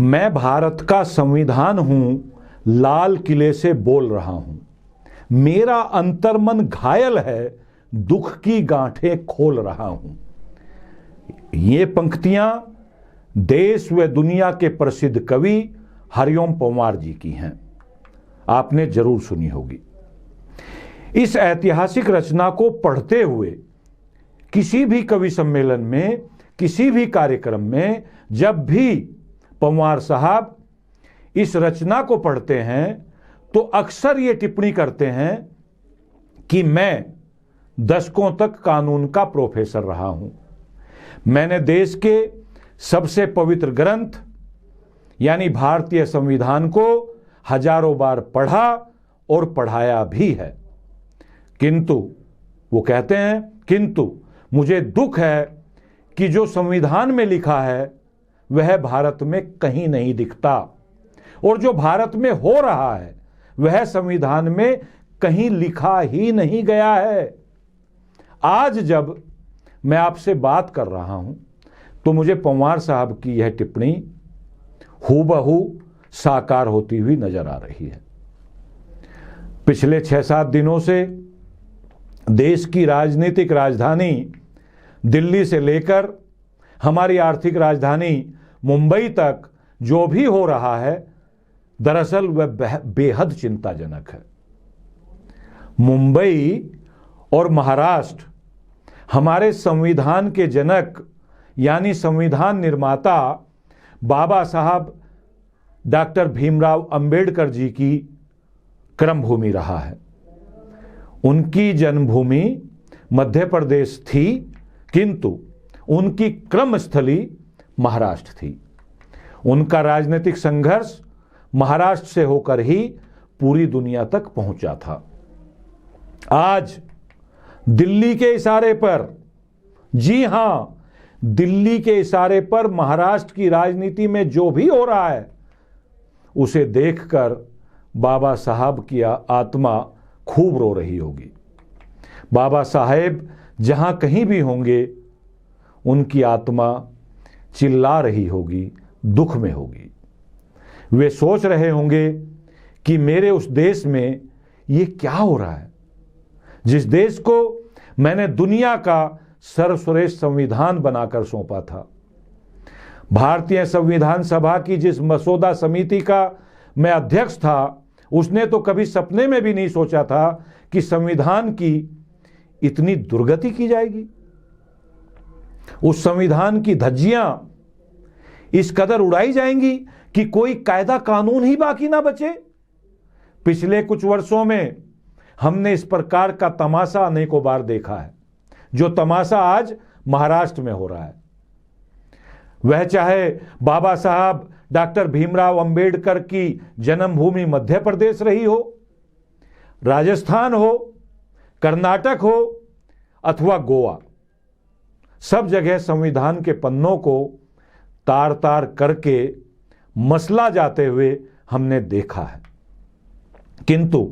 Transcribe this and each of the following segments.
मैं भारत का संविधान हूं, लाल किले से बोल रहा हूं। मेरा अंतर्मन घायल है, दुख की गांठें खोल रहा हूं। ये पंक्तियां देश व दुनिया के प्रसिद्ध कवि हरिओम पंवार जी की हैं। आपने जरूर सुनी होगी। इस ऐतिहासिक रचना को पढ़ते हुए किसी भी कवि सम्मेलन में, किसी भी कार्यक्रम में जब भी पंवार साहब इस रचना को पढ़ते हैं तो अक्सर ये टिप्पणी करते हैं कि मैं दशकों तक कानून का प्रोफेसर रहा हूं। मैंने देश के सबसे पवित्र ग्रंथ यानी भारतीय संविधान को हजारों बार पढ़ा और पढ़ाया भी है। किंतु वो कहते हैं, किंतु मुझे दुख है कि जो संविधान में लिखा है वह भारत में कहीं नहीं दिखता, और जो भारत में हो रहा है वह संविधान में कहीं लिखा ही नहीं गया है। आज जब मैं आपसे बात कर रहा हूं तो मुझे पंवार साहब की यह टिप्पणी हूबहू साकार होती हुई नजर आ रही है। पिछले 6-7 दिनों से देश की राजनीतिक राजधानी दिल्ली से लेकर हमारी आर्थिक राजधानी मुंबई तक जो भी हो रहा है, दरअसल वह बेहद चिंताजनक है। मुंबई और महाराष्ट्र हमारे संविधान के जनक यानी संविधान निर्माता बाबा साहब डॉक्टर भीमराव अंबेडकर जी की कर्मभूमि रहा है। उनकी जन्मभूमि मध्य प्रदेश थी, किंतु उनकी कर्मस्थली महाराष्ट्र थी। उनका राजनीतिक संघर्ष महाराष्ट्र से होकर ही पूरी दुनिया तक पहुंचा था। आज दिल्ली के इशारे पर, जी हां, दिल्ली के इशारे पर महाराष्ट्र की राजनीति में जो भी हो रहा है उसे देखकर बाबा साहब की आत्मा खूब रो रही होगी। बाबा साहेब जहां कहीं भी होंगे उनकी आत्मा चिल्ला रही होगी, दुख में होगी। वे सोच रहे होंगे कि मेरे उस देश में ये क्या हो रहा है, जिस देश को मैंने दुनिया का सर्वश्रेष्ठ संविधान बनाकर सौंपा था। भारतीय संविधान सभा की जिस मसौदा समिति का मैं अध्यक्ष था, उसने तो कभी सपने में भी नहीं सोचा था कि संविधान की इतनी दुर्गति की जाएगी। उस संविधान की धज्जियां इस कदर उड़ाई जाएंगी कि कोई कायदा कानून ही बाकी ना बचे। पिछले कुछ वर्षों में हमने इस प्रकार का तमाशा अनेकों बार देखा है, जो तमाशा आज महाराष्ट्र में हो रहा है। वह चाहे बाबा साहब डॉक्टर भीमराव अंबेडकर की जन्मभूमि मध्य प्रदेश रही हो, राजस्थान हो, कर्नाटक हो अथवा गोवा, सब जगह संविधान के पन्नों को तार तार करके मसला जाते हुए हमने देखा है। किंतु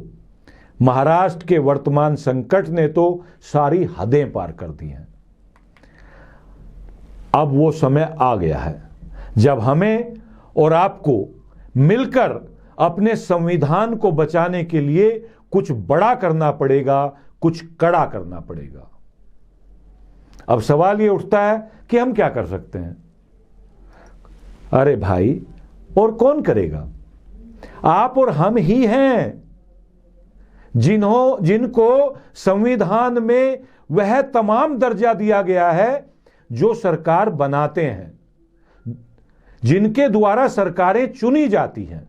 महाराष्ट्र के वर्तमान संकट ने तो सारी हदें पार कर दी हैं। अब वो समय आ गया है जब हमें और आपको मिलकर अपने संविधान को बचाने के लिए कुछ बड़ा करना पड़ेगा, कुछ कड़ा करना पड़ेगा। अब सवाल ये उठता है कि हम क्या कर सकते हैं? अरे भाई, और कौन करेगा? आप और हम ही हैं जिनको संविधान में वह तमाम दर्जा दिया गया है जो सरकार बनाते हैं, जिनके द्वारा सरकारें चुनी जाती हैं।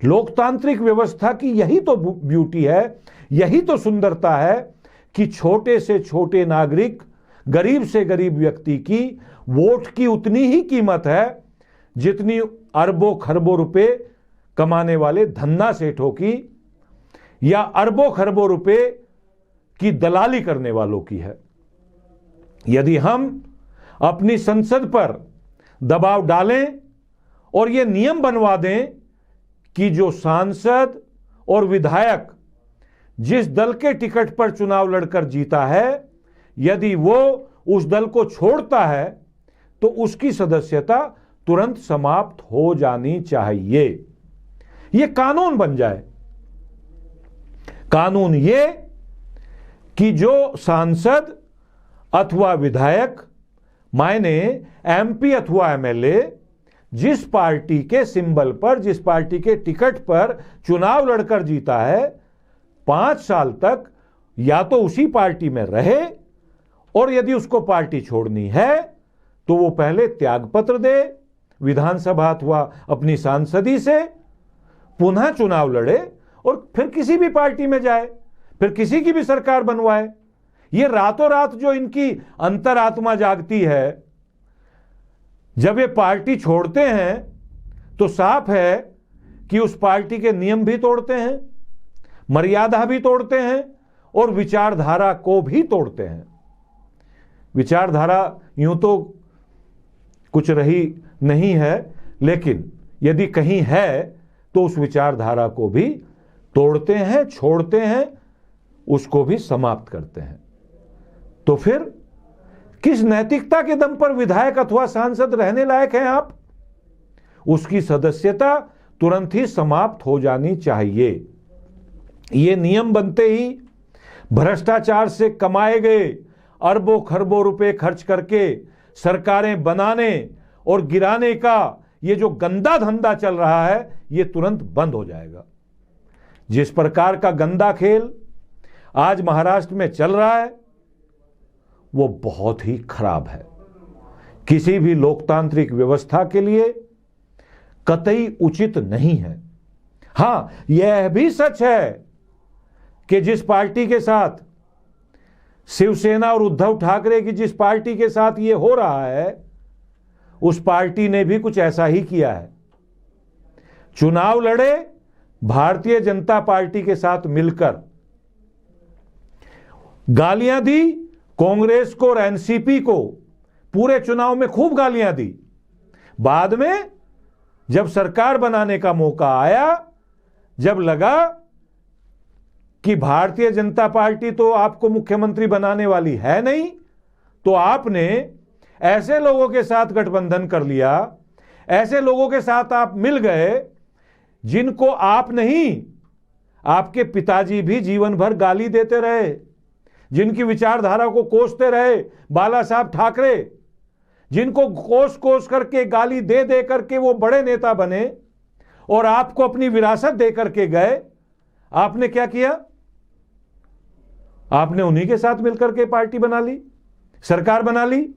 लोकतांत्रिक व्यवस्था की यही तो ब्यूटी है, यही तो सुंदरता है कि छोटे से छोटे नागरिक, गरीब से गरीब व्यक्ति की वोट की उतनी ही कीमत है जितनी अरबों खरबों रुपए कमाने वाले धन्ना सेठों की या अरबों खरबों रुपए की दलाली करने वालों की है। यदि हम अपनी संसद पर दबाव डालें और यह नियम बनवा दें कि जो सांसद और विधायक जिस दल के टिकट पर चुनाव लड़कर जीता है, यदि वो उस दल को छोड़ता है तो उसकी सदस्यता तुरंत समाप्त हो जानी चाहिए। यह कानून बन जाए। कानून ये कि जो सांसद अथवा विधायक, मायने एमपी अथवा एमएलए, जिस पार्टी के सिंबल पर, जिस पार्टी के टिकट पर चुनाव लड़कर जीता है, 5 साल तक या तो उसी पार्टी में रहे, और यदि उसको पार्टी छोड़नी है तो वो पहले त्यागपत्र दे विधानसभा अथवा अपनी सांसदी से, पुनः चुनाव लड़े और फिर किसी भी पार्टी में जाए, फिर किसी की भी सरकार बनवाए। ये रातों रात जो इनकी अंतरात्मा जागती है, जब ये पार्टी छोड़ते हैं तो साफ है कि उस पार्टी के नियम भी तोड़ते हैं, मर्यादा भी तोड़ते हैं और विचारधारा को भी तोड़ते हैं। विचारधारा यूं तो कुछ रही नहीं है, लेकिन यदि कहीं है तो उस विचारधारा को भी तोड़ते हैं, छोड़ते हैं, उसको भी समाप्त करते हैं। तो फिर किस नैतिकता के दम पर विधायक अथवा सांसद रहने लायक हैं आप? उसकी सदस्यता तुरंत ही समाप्त हो जानी चाहिए। ये नियम बनते ही भ्रष्टाचार से कमाए गए अरबों खरबों रुपए खर्च करके सरकारें बनाने और गिराने का ये जो गंदा धंधा चल रहा है, ये तुरंत बंद हो जाएगा। जिस प्रकार का गंदा खेल आज महाराष्ट्र में चल रहा है वो बहुत ही खराब है, किसी भी लोकतांत्रिक व्यवस्था के लिए कतई उचित नहीं है। हां, यह भी सच है कि जिस पार्टी के साथ शिवसेना और उद्धव ठाकरे की जिस पार्टी के साथ यह हो रहा है, उस पार्टी ने भी कुछ ऐसा ही किया है। चुनाव लड़े भारतीय जनता पार्टी के साथ मिलकर, गालियां दी कांग्रेस को और एनसीपी को, पूरे चुनाव में खूब गालियां दी। बाद में जब सरकार बनाने का मौका आया, जब लगा कि भारतीय जनता पार्टी तो आपको मुख्यमंत्री बनाने वाली है नहीं, तो आपने ऐसे लोगों के साथ गठबंधन कर लिया, ऐसे लोगों के साथ आप मिल गए जिनको आप नहीं, आपके पिताजी भी जीवन भर गाली देते रहे, जिनकी विचारधारा को कोसते रहे बाला साहब ठाकरे, जिनको कोस कोस करके गाली दे दे करके वो बड़े नेता बने और आपको अपनी विरासत दे करके गए। आपने क्या किया? आपने उन्हीं के साथ मिलकर के पार्टी बना ली, सरकार बना ली,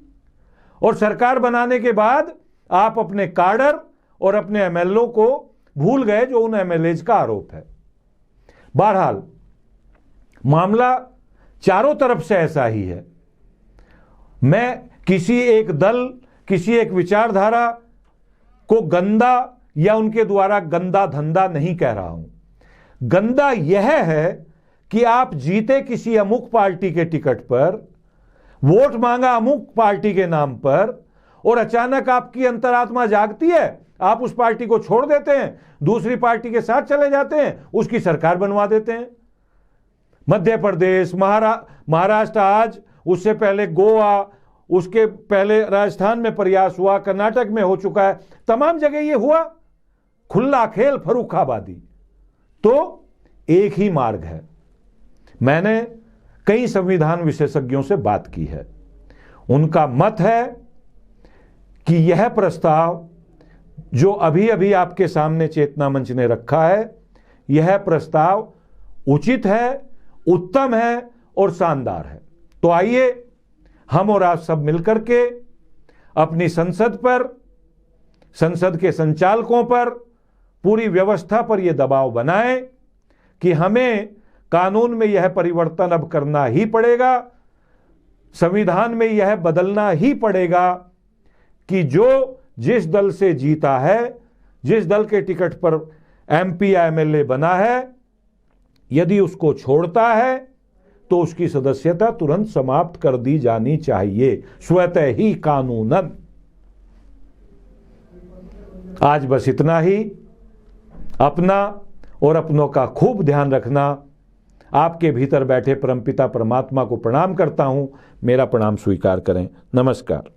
और सरकार बनाने के बाद आप अपने काडर और अपने एमएलए को भूल गए, जो उन एमएलएज का आरोप है। बहरहाल मामला चारों तरफ से ऐसा ही है। मैं किसी एक दल, किसी एक विचारधारा को गंदा या उनके द्वारा गंदा धंधा नहीं कह रहा हूं। गंदा यह है कि आप जीते किसी अमुक पार्टी के टिकट पर, वोट मांगा अमुक पार्टी के नाम पर, और अचानक आपकी अंतरात्मा जागती है, आप उस पार्टी को छोड़ देते हैं, दूसरी पार्टी के साथ चले जाते हैं, उसकी सरकार बनवा देते हैं। मध्य प्रदेश, महाराष्ट्र, आज उससे पहले गोवा, उसके पहले राजस्थान में प्रयास हुआ, कर्नाटक में हो चुका है, तमाम जगह ये हुआ। खुला खेल, फर्रुखाबादी। तो एक ही मार्ग है। मैंने कई संविधान विशेषज्ञों से बात की है, उनका मत है कि यह प्रस्ताव जो अभी अभी आपके सामने चेतना मंच ने रखा है, यह प्रस्ताव उचित है, उत्तम है और शानदार है। तो आइए हम और आप सब मिलकर के अपनी संसद पर, संसद के संचालकों पर, पूरी व्यवस्था पर यह दबाव बनाएं कि हमें कानून में यह परिवर्तन अब करना ही पड़ेगा, संविधान में यह बदलना ही पड़ेगा कि जो जिस दल से जीता है, जिस दल के टिकट पर एमपी या एमएलए बना है, यदि उसको छोड़ता है तो उसकी सदस्यता तुरंत समाप्त कर दी जानी चाहिए, स्वतः ही कानूनन। आज बस इतना ही। अपना और अपनों का खूब ध्यान रखना। आपके भीतर बैठे परमपिता परमात्मा को प्रणाम करता हूं। मेरा प्रणाम स्वीकार करें। नमस्कार।